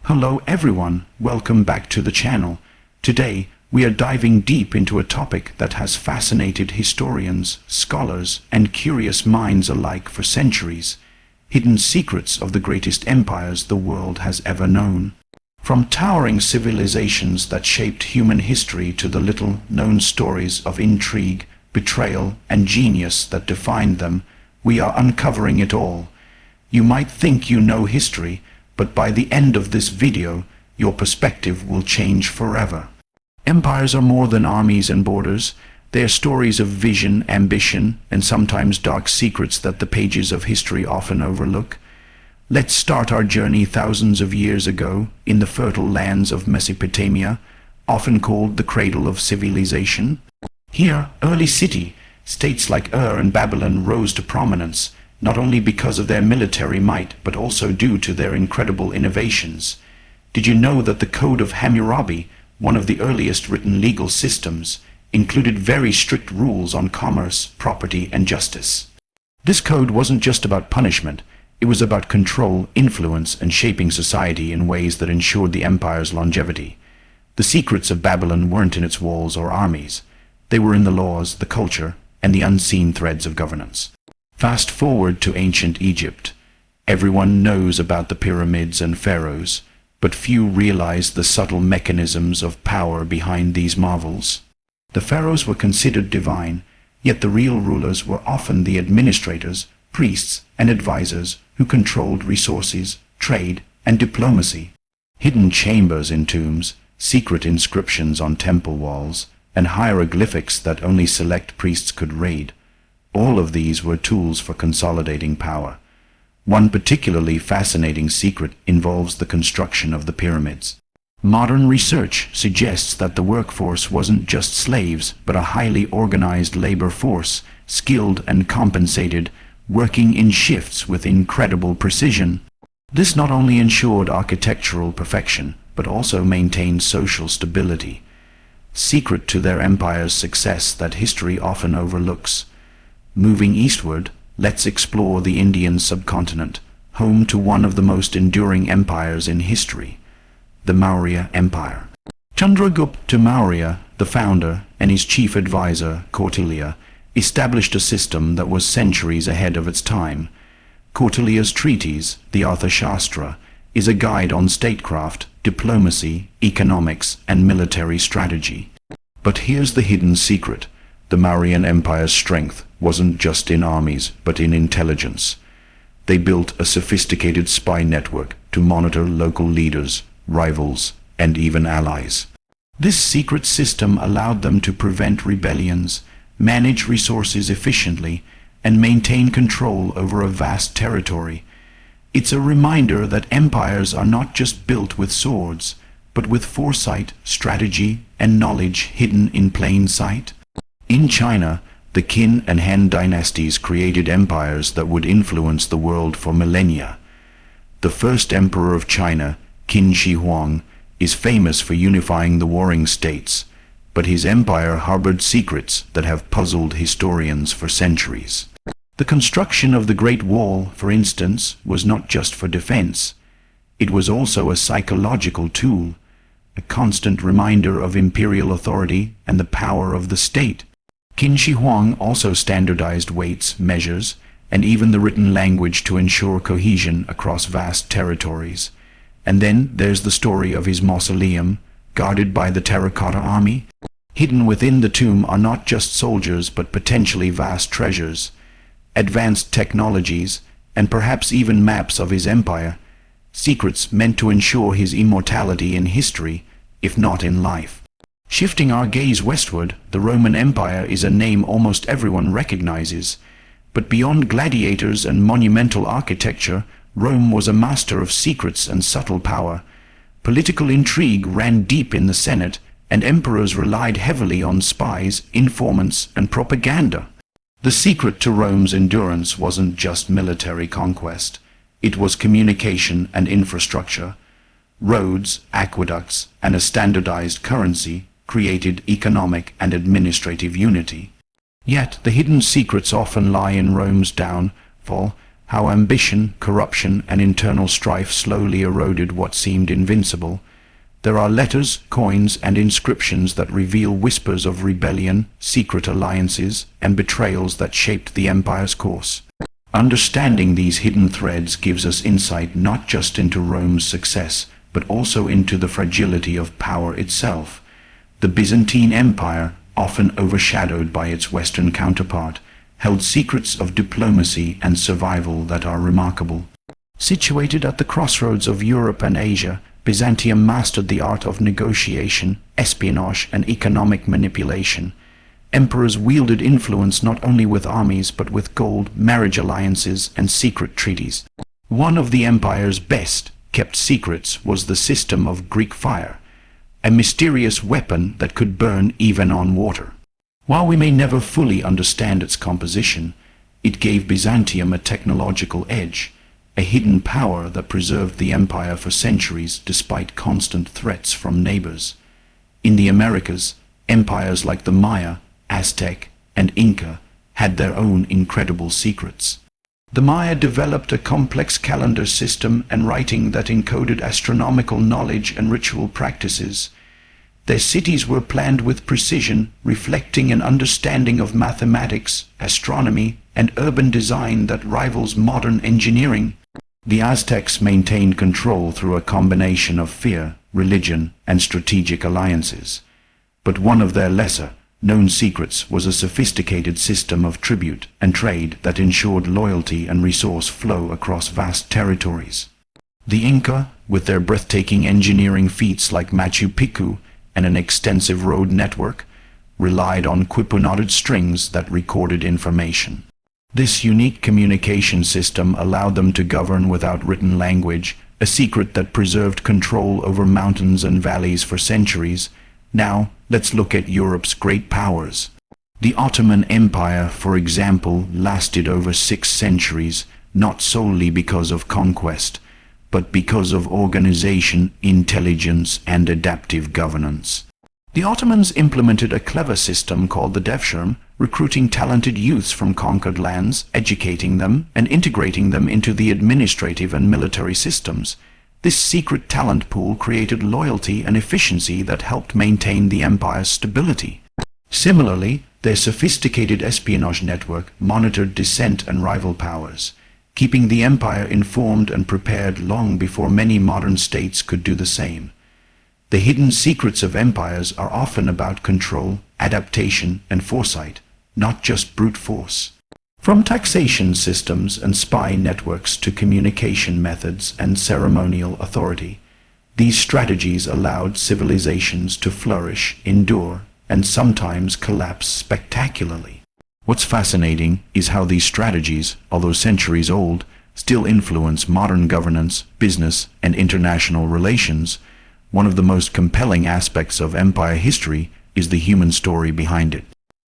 Hello everyone, welcome back to the channel. Today, we are diving deep into a topic that has fascinated historians, scholars, and curious minds alike for centuries: hidden secrets of the greatest empires the world has ever known. From towering civilizations that shaped human history to the little-known stories of intrigue, betrayal, and genius that defined them, we are uncovering it all. You might think you know history, but by the end of this video, your perspective will change forever. Empires are more than armies and borders. They are stories of vision, ambition, and sometimes dark secrets that the pages of history often overlook. Let's start our journey thousands of years ago in the fertile lands of Mesopotamia, often called the cradle of civilization. Here, early states like Ur and Babylon rose to prominence, not only because of their military might, but also due to their incredible innovations. Did you know that the Code of Hammurabi, one of the earliest written legal systems, included very strict rules on commerce, property, and justice? This code wasn't just about punishment. It was about control, influence, and shaping society in ways that ensured the empire's longevity. The secrets of Babylon weren't in its walls or armies. They were in the laws, the culture, and the unseen threads of governance. Fast forward to ancient Egypt. Everyone knows about the pyramids and pharaohs, but few realize the subtle mechanisms of power behind these marvels. The pharaohs were considered divine, yet the real rulers were often the administrators, priests, and advisors who controlled resources, trade, and diplomacy. Hidden chambers in tombs, secret inscriptions on temple walls, and hieroglyphics that only select priests could read. All of these were tools for consolidating power. One particularly fascinating secret involves the construction of the pyramids. Modern research suggests that the workforce wasn't just slaves, but a highly organized labor force, skilled and compensated, working in shifts with incredible precision. This not only ensured architectural perfection, but also maintained social stability. Secret to their empire's success that history often overlooks. Moving eastward, let's explore the Indian subcontinent, home to one of the most enduring empires in history, the Maurya Empire. Chandragupta Maurya, the founder, and his chief advisor, Kautilya, established a system that was centuries ahead of its time. Kautilya's treatise, the Arthashastra, is a guide on statecraft, diplomacy, economics, and military strategy. But here's the hidden secret. The Mauryan Empire's strength wasn't just in armies, but in intelligence. They built a sophisticated spy network to monitor local leaders, rivals, and even allies. This secret system allowed them to prevent rebellions, manage resources efficiently, and maintain control over a vast territory. It's a reminder that empires are not just built with swords, but with foresight, strategy, and knowledge hidden in plain sight. In China, the Qin and Han dynasties created empires that would influence the world for millennia. The first emperor of China, Qin Shi Huang, is famous for unifying the warring states, but his empire harbored secrets that have puzzled historians for centuries. The construction of the Great Wall, for instance, was not just for defense. It was also a psychological tool, a constant reminder of imperial authority and the power of the state. Qin Shi Huang also standardized weights, measures, and even the written language to ensure cohesion across vast territories. And then there's the story of his mausoleum, guarded by the Terracotta Army. Hidden within the tomb are not just soldiers, but potentially vast treasures, advanced technologies, and perhaps even maps of his empire, secrets meant to ensure his immortality in history, if not in life. Shifting our gaze westward, the Roman Empire is a name almost everyone recognizes. But beyond gladiators and monumental architecture, Rome was a master of secrets and subtle power. Political intrigue ran deep in the Senate, and emperors relied heavily on spies, informants, and propaganda. The secret to Rome's endurance wasn't just military conquest. It was communication and infrastructure. Roads, aqueducts, and a standardized currency created economic and administrative unity. Yet the hidden secrets often lie in Rome's downfall. how ambition, corruption, and internal strife slowly eroded what seemed invincible. There are letters, coins, and inscriptions that reveal whispers of rebellion, secret alliances, and betrayals that shaped the empire's course. Understanding these hidden threads gives us insight not just into Rome's success, but also into the fragility of power itself. The Byzantine Empire, often overshadowed by its Western counterpart, held secrets of diplomacy and survival that are remarkable. Situated at the crossroads of Europe and Asia, Byzantium mastered the art of negotiation, espionage, and economic manipulation. Emperors wielded influence not only with armies but with gold, marriage alliances, and secret treaties. One of the empire's best-kept secrets was the system of Greek fire, a mysterious weapon that could burn even on water. While we may never fully understand its composition, it gave Byzantium a technological edge, a hidden power that preserved the empire for centuries despite constant threats from neighbors. In the Americas, empires like the Maya, Aztec, and Inca had their own incredible secrets. The Maya developed a complex calendar system and writing that encoded astronomical knowledge and ritual practices. Their cities were planned with precision, reflecting an understanding of mathematics, astronomy, and urban design that rivals modern engineering. The Aztecs maintained control through a combination of fear, religion, and strategic alliances. But one of their lesser-known secrets was a sophisticated system of tribute and trade that ensured loyalty and resource flow across vast territories. The Inca, with their breathtaking engineering feats like Machu Picchu and an extensive road network, relied on quipu-knotted strings that recorded information. This unique communication system allowed them to govern without written language, a secret that preserved control over mountains and valleys for centuries. Now, let's look at Europe's great powers. The Ottoman Empire, for example, lasted over 6 centuries, not solely because of conquest, but because of organization, intelligence, and adaptive governance. The Ottomans implemented a clever system called the Devshirme, recruiting talented youths from conquered lands, educating them, and integrating them into the administrative and military systems. This secret talent pool created loyalty and efficiency that helped maintain the empire's stability. Similarly, their sophisticated espionage network monitored dissent and rival powers, keeping the empire informed and prepared long before many modern states could do the same. The hidden secrets of empires are often about control, adaptation, and foresight, not just brute force. From taxation systems and spy networks to communication methods and ceremonial authority, these strategies allowed civilizations to flourish, endure, and sometimes collapse spectacularly. What's fascinating is how these strategies, although centuries old, still influence modern governance, business, and international relations. One of the most compelling aspects of empire history is the human story behind it.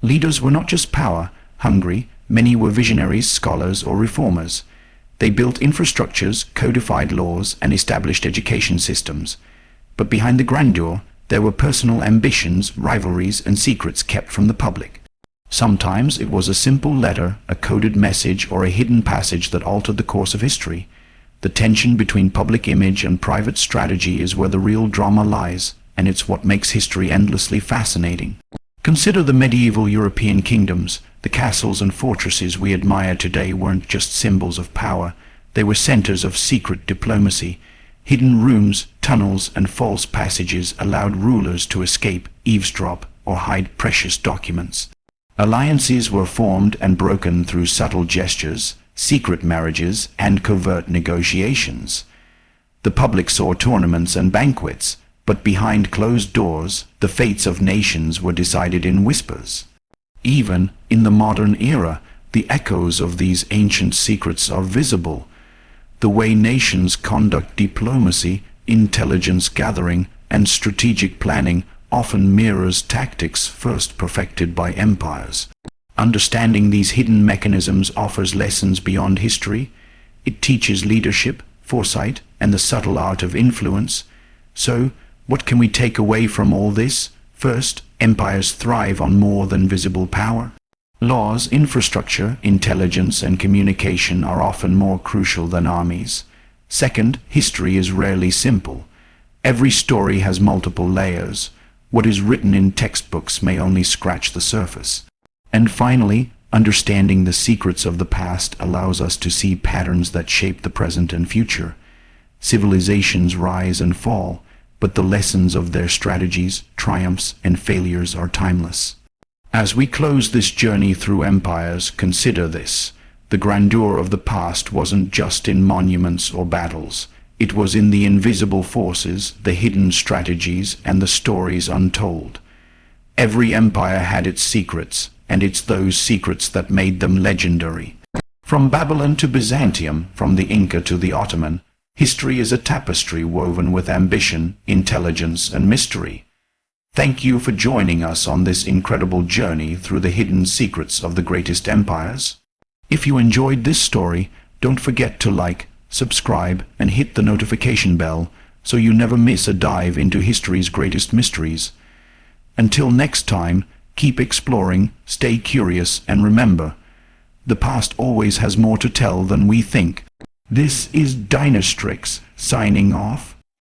Leaders were not just power-hungry, many were visionaries, scholars, or reformers. They built infrastructures, codified laws, and established education systems. But behind the grandeur, there were personal ambitions, rivalries, and secrets kept from the public. Sometimes it was a simple letter, a coded message, or a hidden passage that altered the course of history. The tension between public image and private strategy is where the real drama lies, and it's what makes history endlessly fascinating. Consider the medieval European kingdoms. The castles and fortresses we admire today weren't just symbols of power. They were centers of secret diplomacy. Hidden rooms, tunnels, and false passages allowed rulers to escape, eavesdrop, or hide precious documents. Alliances were formed and broken through subtle gestures, secret marriages, and covert negotiations. The public saw tournaments and banquets, but behind closed doors, the fates of nations were decided in whispers. Even in the modern era, the echoes of these ancient secrets are visible. The way nations conduct diplomacy, intelligence gathering, and strategic planning often mirrors tactics first perfected by empires. Understanding these hidden mechanisms offers lessons beyond history. It teaches leadership, foresight, and the subtle art of influence. So, what can we take away from all this? First, empires thrive on more than visible power. Laws, infrastructure, intelligence, and communication are often more crucial than armies. Second, history is rarely simple. Every story has multiple layers. What is written in textbooks may only scratch the surface. And finally, understanding the secrets of the past allows us to see patterns that shape the present and future. Civilizations rise and fall, but the lessons of their strategies, triumphs, and failures are timeless. As we close this journey through empires, consider this. The grandeur of the past wasn't just in monuments or battles. It was in the invisible forces, the hidden strategies, and the stories untold. Every empire had its secrets, and it's those secrets that made them legendary. From Babylon to Byzantium, from the Inca to the Ottoman, history is a tapestry woven with ambition, intelligence, and mystery. Thank you for joining us on this incredible journey through the hidden secrets of the greatest empires. If you enjoyed this story, don't forget to like, subscribe, and hit the notification bell so you never miss a dive into history's greatest mysteries. Until next time, keep exploring, stay curious, and remember, the past always has more to tell than we think. This is Dynastrix, signing off.